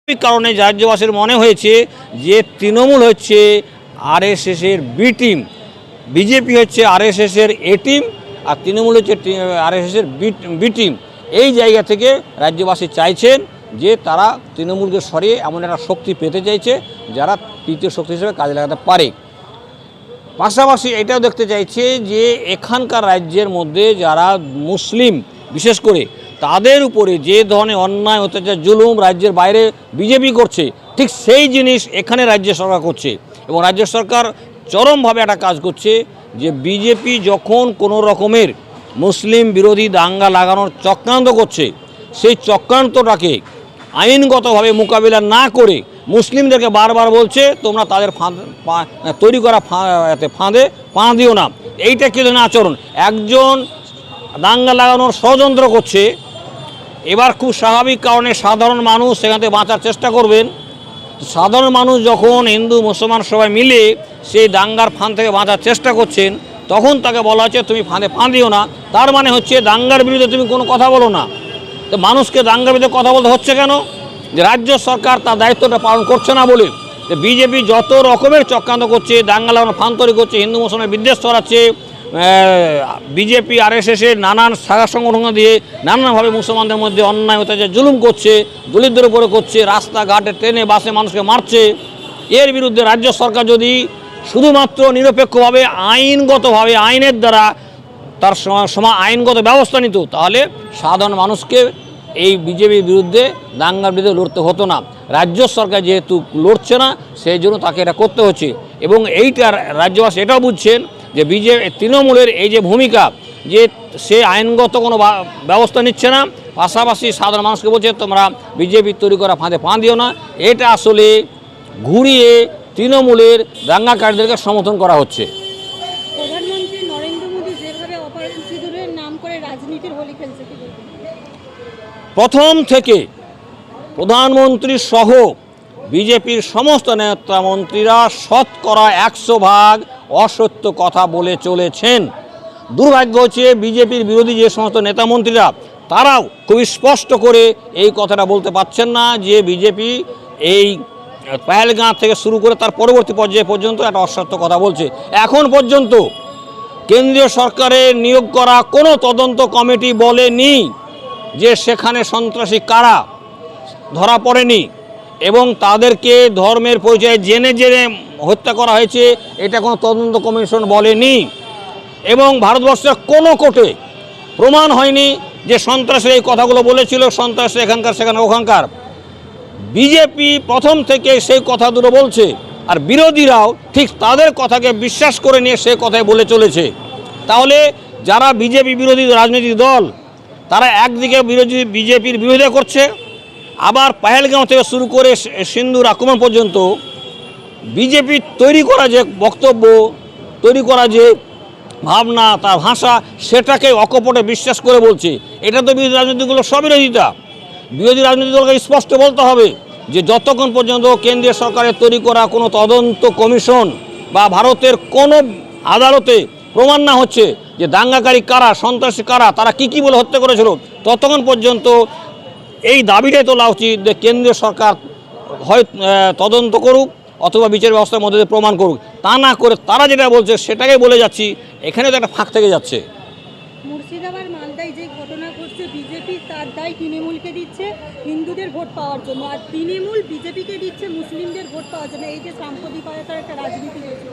কারণে রাজ্যবাসীর মনে হয়েছে যে তৃণমূল হচ্ছে আরএসএসের বি টিম, বিজেপি হচ্ছে আরএসএসের এ টিম, আর তৃণমূল হচ্ছে আরএসএসের বি টিম। এই জায়গা থেকে রাজ্যবাসী চাইছেন যে তারা তৃণমূলকে সরিয়ে এমন একটা শক্তি পেতে চাইছে যারা তৃতীয় শক্তি হিসেবে কাজে লাগাতে পারে। পাশাপাশি এটাও দেখতে চাইছে যে এখানকার রাজ্যের মধ্যে যারা মুসলিম বিশেষ করে তাদের উপরে যে ধরনের অন্যায় অত্যাচার জুলুম রাজ্যের বাইরে বিজেপি করছে, ঠিক সেই জিনিস এখানে রাজ্য সরকার করছে। এবং রাজ্য সরকার চরমভাবে একটা কাজ করছে যে বিজেপি যখন কোনো রকমের মুসলিম বিরোধী দাঙ্গা লাগানোর চক্রান্ত করছে, সেই চক্রান্তটাকে আইনগতভাবে মোকাবিলা না করে মুসলিমদেরকে বারবার বলছে তোমরা তাদের তৈরি করা ফাঁদে পা দিও না। এইটা কি ধরনের আচরণ? একজন দাঙ্গা লাগানোর ষড়যন্ত্র করছে, এবার খুব স্বাভাবিক কারণে সাধারণ মানুষ সেখান থেকে বাঁচার চেষ্টা করবেন। সাধারণ মানুষ যখন হিন্দু মুসলমান সবাই মিলে সেই দাঙ্গার ফাঁদ থেকে বাঁচার চেষ্টা করছেন, তখন তাকে বলা হচ্ছে তুমি ফাঁদে পা দিও না। তার মানে হচ্ছে দাঙ্গার বিরুদ্ধে তুমি কোনো কথা বলো না। তো মানুষকে দাঙ্গার বিরুদ্ধে কথা বলতে হচ্ছে কেন? যে রাজ্য সরকার তার দায়িত্বটা পালন করছে না বলে। যে বিজেপি যত রকমের চক্রান্ত করছে, দাঙ্গা লাগানোর ফাঁদ তৈরি করছে, হিন্দু মুসলমানের বিদ্বেষ ছড়াচ্ছে, বিজেপি আরএসএসের নানান শাখা সংগঠন দিয়ে নানানভাবে মুসলমানদের মধ্যে অন্যায় অত্যাচার জুলুম করছে, দলিতদের উপরে করছে, রাস্তাঘাটে ট্রেনে বাসে মানুষকে মারছে। এর বিরুদ্ধে রাজ্য সরকার যদি শুধুমাত্র নিরপেক্ষভাবে আইনগতভাবে আইনের দ্বারা তার আইনগত ব্যবস্থা নিত, তাহলে সাধারণ মানুষকে এই বিজেপির বিরুদ্ধে দাঙ্গার বিরুদ্ধে লড়তে হতো না। রাজ্য সরকার যেহেতু লড়ছে না, সেই জন্য তাকে এটা করতে হচ্ছে। এবং এইটার রাজ্যবাসী এটাও বুঝছেন যে তৃণমূলের এই যে ভূমিকা, যে সে আইনগত কোনো ব্যবস্থা নিচ্ছে না, পাশাপাশি সাধারণ মানুষকে বলছে তোমরা বিজেপি তৈরি করা ফাঁদে পা দিও না, এটা আসলে ঘুরিয়ে তৃণমূলের দাঙ্গাকারীদেরকে সমর্থন করা হচ্ছে। প্রধানমন্ত্রী নরেন্দ্র মোদী যেভাবে অপারেশন সিঁদুরের নাম করে রাজনীতির হোলি খেলছে, কি বলবেন? প্রথম থেকে প্রধানমন্ত্রী সহ বিজেপির সমস্ত নেতা মন্ত্রীরা শতকরা 100% অসত্য কথা বলে চলেছেন। দুর্ভাগ্য হচ্ছে বিজেপির বিরোধী যে সমস্ত নেতা মন্ত্রীরা তারাও খুবই স্পষ্ট করে এই কথাটা বলতে পারছেন না যে বিজেপি এই পেহেলগাঁও থেকে শুরু করে তার পরবর্তী পর্যায়ে পর্যন্ত একটা অসত্য কথা বলছে। এখন পর্যন্ত কেন্দ্রীয় সরকারের নিয়োগ করা কোনো তদন্ত কমিটি বলেনি যে সেখানে সন্ত্রাসী কারা ধরা পড়েনি এবং তাদেরকে ধর্মের পরিচয়ে জেনে জেনে হত্যা করা হয়েছে, এটা কোনো তদন্ত কমিশন বলেনি। এবং ভারতবর্ষের কোনো কোর্টে প্রমাণ হয়নি যে সন্ত্রাসী এই কথাগুলো বলেছিল, সন্ত্রাসী এখানকার সেখানে ওখানকার। বিজেপি প্রথম থেকে সেই কথা দুটো বলছে, আর বিরোধীরাও ঠিক তাদের কথাকে বিশ্বাস করে নিয়ে সেই কথাই বলে চলেছে। তাহলে যারা বিজেপি বিরোধী রাজনৈতিক দল তারা একদিকে বিজেপির বিরোধিতা করছে, আবার পেহেলগাঁও থেকে শুরু করে সিন্ধুর আক্রমণ পর্যন্ত বিজেপির তৈরি করা যে বক্তব্য, তৈরি করা যে ভাবনা, তার ভাষা, সেটাকে অকপটে বিশ্বাস করে বলছে। এটা তো বিরোধী রাজনীতিগুলো স্ববিরোধিতা। বিরোধী রাজনৈতিক দলকে স্পষ্ট বলতে হবে যে যতক্ষণ পর্যন্ত কেন্দ্রীয় সরকারের তৈরি করা কোনো তদন্ত কমিশন বা ভারতের কোনো আদালতে প্রমাণ না হচ্ছে যে দাঙ্গাকারী কারা, সন্ত্রাসী কারা, তারা কি বলে হত্যা করেছিল, ততক্ষণ পর্যন্ত এই দাবিটাই তোলা উচিত যে কেন্দ্রীয় সরকার হয় তদন্ত করুক অথবা বিচার ব্যবস্থার মধ্যে দিয়ে প্রমাণ করুক। তা না করে তারা যেটা বলছে সেটাকেই বলে যাচ্ছি, এখানে তো একটা ফাঁক থেকে যাচ্ছে। মুর্শিদাবাদ মালদায় যে ঘটনা ঘটছে, বিজেপি তার দায় তৃণমূলকে দিচ্ছে হিন্দুদের ভোট পাওয়ার জন্য, আর তৃণমূল বিজেপিকে দিচ্ছে মুসলিমদের ভোট পাওয়ার জন্য। এই যে সাম্প্রদায়িকতার একটা রাজনীতি হয়েছে,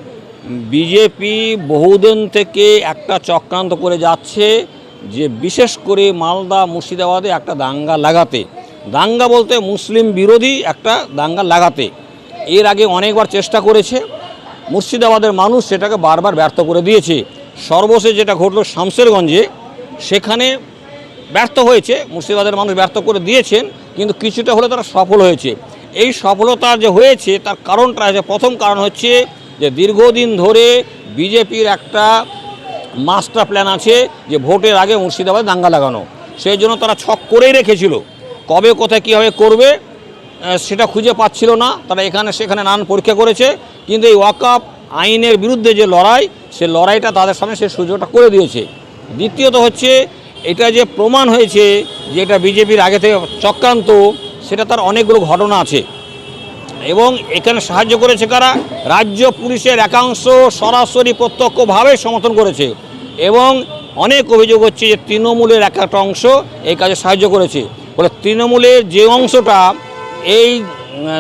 বিজেপি বহুদিন থেকে একটা চক্রান্ত করে যাচ্ছে যে বিশেষ করে মালদা মুর্শিদাবাদে একটা দাঙ্গা লাগাতে, দাঙ্গা বলতে মুসলিম বিরোধী একটা দাঙ্গা লাগাতে। এর আগে অনেকবার চেষ্টা করেছে, মুর্শিদাবাদের মানুষ সেটাকে বারবার ব্যর্থ করে দিয়েছে। সর্বশেষ যেটা ঘটলো শামশেরগঞ্জে, সেখানে ব্যর্থ হয়েছে, মুর্শিদাবাদের মানুষ ব্যর্থ করে দিয়েছেন, কিন্তু কিছুটা হলে তারা সফল হয়েছে। এই সফলতা যে হয়েছে তার কারণটা আছে, প্রথম কারণ হচ্ছে যে দীর্ঘদিন ধরে বিজেপির একটা মাস্টার প্ল্যান আছে যে ভোটের আগে মুর্শিদাবাদে দাঙ্গা লাগানো। সেই জন্য তারা ছক করেই রেখেছিল, কবে কোথায় কীভাবে করবে সেটা খুঁজে পাচ্ছিল না। তারা এখানে সেখানে নানান পরীক্ষা করেছে, কিন্তু এই ওয়াকফ আইনের বিরুদ্ধে যে লড়াই, সে লড়াইটা তাদের সামনে সে সুযোগটা করে দিয়েছে। দ্বিতীয়ত হচ্ছে এটা যে প্রমাণ হয়েছে যে এটা বিজেপির আগে থেকে চক্রান্ত, সেটা তার অনেকগুলো ঘটনা আছে। এবং এখানে সাহায্য করেছে কারা? রাজ্য পুলিশের একাংশ সরাসরি প্রত্যক্ষভাবে সমর্থন করেছে। এবং অনেক অভিযোগ হচ্ছে যে তৃণমূলের একটা অংশ এই কাজে সাহায্য করেছে। বলে তৃণমূলের যে অংশটা এই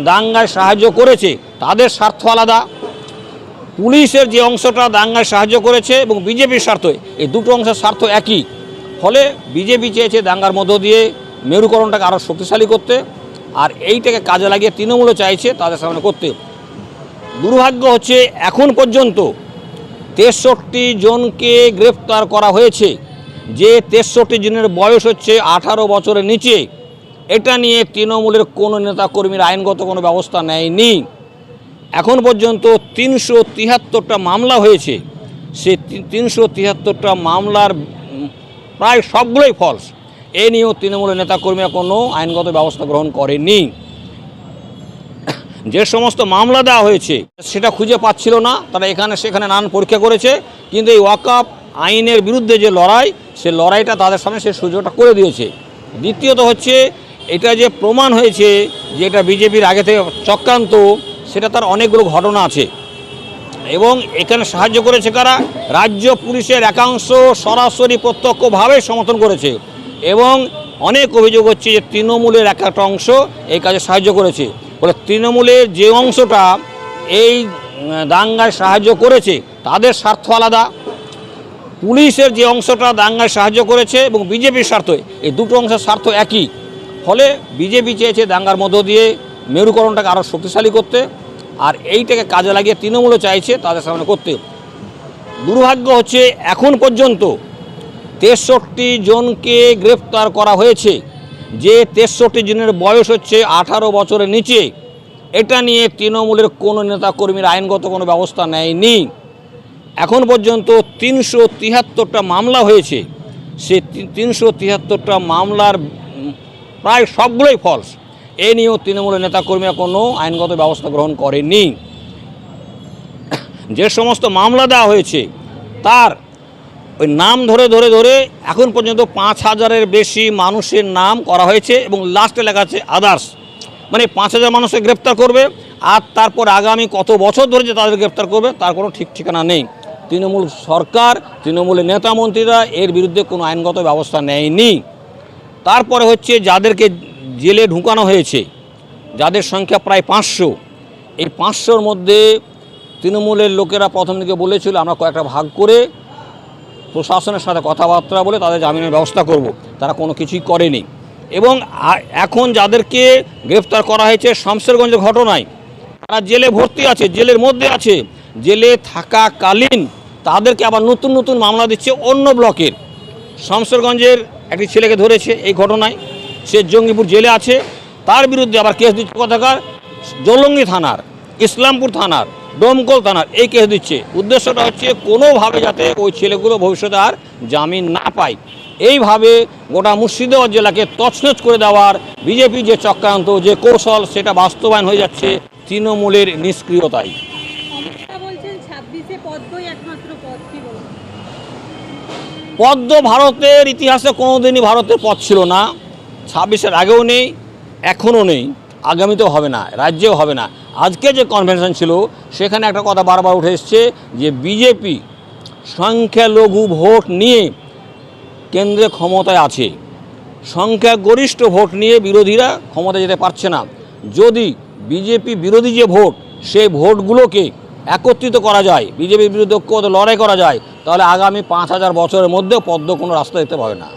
দাঙ্গায় সাহায্য করেছে তাদের স্বার্থ আলাদা, পুলিশের যে অংশটা দাঙ্গায় সাহায্য করেছে এবং বিজেপির স্বার্থ, এই দুটো অংশের স্বার্থ একই। ফলে বিজেপি চেয়েছে দাঙ্গার মধ্য দিয়ে মেরুকরণটাকে আরও শক্তিশালী করতে, আর এইটাকে কাজে লাগিয়ে তৃণমূলও চাইছে তাদের সামনে করতে। দুর্ভাগ্য হচ্ছে এখন পর্যন্ত 63 জনকে গ্রেফতার করা হয়েছে, যে 63 জনের বয়স হচ্ছে 18 বছরের নিচে। এটা নিয়ে তৃণমূলের কোনো নেতাকর্মীর আইনগত কোনো ব্যবস্থা নেয়নি। এখন পর্যন্ত 373টা মামলা হয়েছে, সে 373টা মামলার প্রায় সবগুলোই ফলস। এ নিয়েও তৃণমূলের নেতাকর্মীরা কোনো আইনগত ব্যবস্থা গ্রহণ করেনি। যে সমস্ত মামলা দেওয়া হয়েছে সেটা খুঁজে পাচ্ছিল না, তারা এখানে সেখানে নানান পরীক্ষা করেছে, কিন্তু এই ওয়াকফ আইনের বিরুদ্ধে যে লড়াই, সে লড়াইটা তাদের সামনে সে সুযোগটা করে দিয়েছে। দ্বিতীয়ত হচ্ছে এটা যে প্রমাণ হয়েছে যে এটা বিজেপির আগে থেকে চক্রান্ত, সেটা তার অনেকগুলো ঘটনা আছে। এবং এখানে সাহায্য করেছে কারা? রাজ্য পুলিশের একাংশ সরাসরি প্রত্যক্ষভাবে সমর্থন করেছে। এবং অনেক অভিযোগ হচ্ছে যে তৃণমূলের একটা অংশ এই কাজে সাহায্য করেছে। বলে তৃণমূলের যে অংশটা এই দাঙ্গায় সাহায্য করেছে তাদের স্বার্থ আলাদা, পুলিশের যে অংশটা দাঙ্গায় সাহায্য করেছে এবং বিজেপির স্বার্থ, এই দুটো অংশের স্বার্থ একই। ফলে বিজেপি চেয়েছে দাঙ্গার মধ্য দিয়ে মেরুকরণটাকে আরও শক্তিশালী করতে, আর এইটাকে কাজে লাগিয়ে তৃণমূলও চাইছে তাদের সামনে করতে। দুর্ভাগ্য হচ্ছে এখন পর্যন্ত 63 জনকে গ্রেফতার করা হয়েছে, যে 63 জনের বয়স হচ্ছে 18 বছরের নিচে। এটা নিয়ে তৃণমূলের কোনো নেতাকর্মীর আইনগত কোনো ব্যবস্থা নেয়নি। এখন পর্যন্ত 373টা মামলা হয়েছে, সে 373টা মামলার প্রায় সবগুলোই ফলস। এ নিয়েও তৃণমূলের নেতাকর্মীরা কোনো আইনগত ব্যবস্থা গ্রহণ করেনি। যে সমস্ত মামলা দেওয়া হয়েছে তার ওই নাম ধরে ধরে ধরে এখন পর্যন্ত 5000-এর বেশি মানুষের নাম করা হয়েছে, এবং লাস্টে লেখা আছে আদার্স। মানে 5000 মানুষকে গ্রেপ্তার করবে, আর তারপর আগামী কত বছর ধরে যে তাদের গ্রেপ্তার করবে তার কোনো ঠিক ঠিকানা নেই। তৃণমূল সরকার, তৃণমূলের নেতা মন্ত্রীরা এর বিরুদ্ধে কোনো আইনগত ব্যবস্থা নেয়নি। তারপরে হচ্ছে যাদেরকে জেলে ঢুকানো হয়েছে, যাদের সংখ্যা প্রায় 500, এই 500-র মধ্যে তৃণমূলের লোকেরা প্রথম দিকে বলেছিল আমরা কয়েকটা ভাগ করে প্রশাসনের সাথে কথাবার্তা বলে তাদের জামিনের ব্যবস্থা করব, তারা কোনো কিছুই করেনি। এবং এখন যাদেরকে গ্রেফতার করা হয়েছে শামশেরগঞ্জের ঘটনায়, তারা জেলে ভর্তি আছে, জেলের মধ্যে আছে, জেলে থাকাকালীন তাদেরকে আবার নতুন নতুন মামলা দিচ্ছে অন্য ব্লকের। শামশেরগঞ্জের একটি ছেলেকে ধরেছে এই ঘটনায়, সে জঙ্গিপুর জেলে আছে, তার বিরুদ্ধে আবার কেস দিচ্ছে কোথাকার? জলঙ্গি থানার, ইসলামপুর থানার, দমকল থানার, এই কেস দিচ্ছে। উদ্দেশ্যটা হচ্ছে কোনোভাবে যাতে ওই ছেলেগুলো ভবিষ্যতে আর জামিন না পায়। এইভাবে গোটা মুর্শিদাবাদ জেলাকে তছনছ করে দেওয়ার বিজেপি যে চক্রান্ত, যে কৌশল, সেটা বাস্তবায়ন হয়ে যাচ্ছে তৃণমূলের নিষ্ক্রিয়তায়। পদ্ম ভারতের ইতিহাসে কোনোদিনই ভারতের পথ ছিল না, 26-এর আগেও নেই, এখনও নেই, আগামীতেও হবে না, রাজ্যেও হবে না। আজকে যে কনভেনশন ছিল সেখানে একটা কথা বারবার উঠে এসছে যে বিজেপি সংখ্যালঘু ভোট নিয়ে কেন্দ্রে ক্ষমতায় আছে, সংখ্যাগরিষ্ঠ ভোট নিয়ে বিরোধীরা ক্ষমতায় যেতে পারছে না। যদি বিজেপি বিরোধী যে ভোট, সেই ভোটগুলোকে একত্রিত করা যায়, বিজেপির বিরুদ্ধে ঐক্যবদ্ধ লড়াই করা যায়, তাহলে আগামী 5000 বছরের মধ্যেও পদ্ম কোনো রাস্তা দেখতে পাবে না।